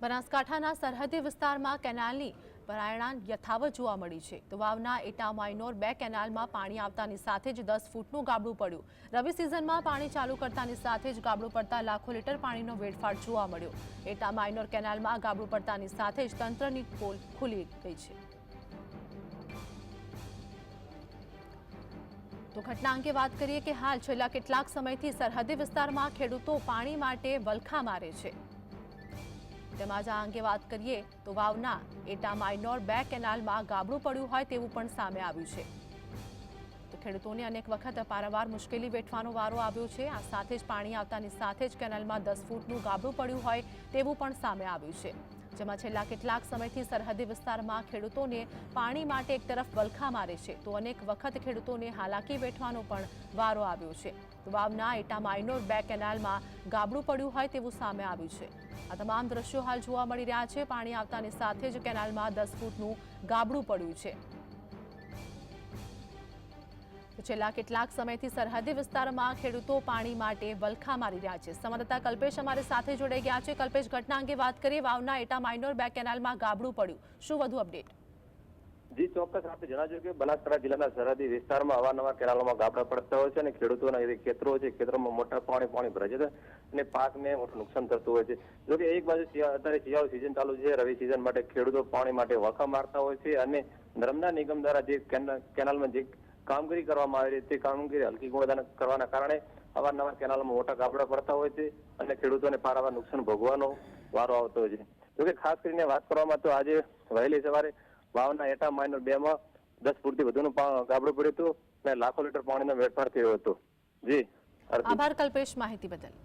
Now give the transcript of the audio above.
બનાસકાંઠાના સરહદી વિસ્તારમાં કેનાલની ભરાયણ યથાવત જોવા મળી છે તો વાવના એટા માઇનોર 2 કેનાલમાં પાણી આવતાની સાથે જ 10 ફૂટનું ગાબડું પડ્યું। રવિ સિઝનમાં પાણી ચાલુ કરતાની સાથે જ ગાબડું પડતા લાખો લીટર પાણીનો વેડફાટ જોવા મળ્યો। એટા માઇનોર કેનાલમાં ગાબડું પડતાની સાથે જ તંત્રની પોલ ખુલી ગઈ છે। તો ઘટના અંગે વાત કરીએ કે હાલ છેલ્લા કેટલાક સમયથી સરહદી વિસ્તારમાં ખેડૂતો પાણી માટે વલખા મારે છે। તેમાં જ આ અંગે વાત કરીએ તો વાવના એટા માઇનોર 2 કેનાલમાં ગાબડું પડ્યું હોય તેવું પણ સામે આવ્યું છે। તો ખેડૂતોને અનેક વખત પારાવાર મુશ્કેલી વેઠવાનો વારો આવ્યો છે। આ સાથે જ પાણી આવતાની સાથે જ કેનાલમાં 10 ફૂટનું ગાબડું પડ્યું હોય તેવું પણ સામે આવ્યું છે, જેમાં છેલ્લા કેટલાક સમયથી સરહદી વિસ્તારમાં ખેડૂતોને પાણી માટે એક તરફ વલખા મારે છે તો અનેક વખત ખેડૂતોને હાલાકી વેઠવાનો પણ વારો આવ્યો છે। તો વાવના એટા માઇનોર 2 કેનાલમાં ગાબડું પડ્યું હોય તેવું સામે આવ્યું છે। આ તમામ દ્રશ્યો હાલ જોવા મળી રહ્યા છે। પાણી આવતાની સાથે જ કેનાલમાં 10 ફૂટનું ગાબડું પડ્યું છે। તો છેલ્લા કેટલાક સમયથી સરહદી વિસ્તારમાં ખેડૂતો પાણી માટે વલખા મારી રહ્યા છે। સંવાદદાતા કલ્પેશ અમારી સાથે જોડાઈ ગયા છે। કલ્પેશ, ઘટના અંગે વાત કરીએ, વાવના એટા માઇનોર 2 કેનાલમાં ગાબડું પડ્યું, શું વધુ અપડેટ? જી ચોક્કસ આપે જણાવ્યું કે બનાસકાંઠા જિલ્લાના સરહદી વિસ્તારમાં અવારનવાર કેનાલોમાં ગાબડા પડતા હોય છે અને ખેડૂતોના જે ખેતરો છે ખેતરોમાં મોટા પાણી ભરાય છે અને પાકને મોટું નુકસાન થતું હોય છે। જોકે એક બાજુ અત્યારે શિયાળુ સિઝન ચાલુ છે, રવિ સિઝન માટે ખેડૂતો પાણી માટે વલખા મારતા હોય છે અને નર્મદા નિગમ દ્વારા જે કેનાલમાં જે કામગીરી કરવામાં આવી રહી તે કામગીરી હલકી ગુણવત્તાના કરવાના કારણે અવારનવાર કેનાલમાં મોટા ગાબડા પડતા હોય છે અને ખેડૂતોને પારાવાર નુકસાન ભોગવાનો વારો આવતો હોય છે। જોકે ખાસ કરીને વાત કરવામાં તો આજે વહેલી સવારે વાવના એટા માઇનોર 2 માં 10 ફૂટથી વધુનું ગાબડું પડ્યું હતું અને લાખો લીટર પાણીનો વેડફાટ થયો હતો। જી, આભાર કલ્પેશ માહિતી બદલ।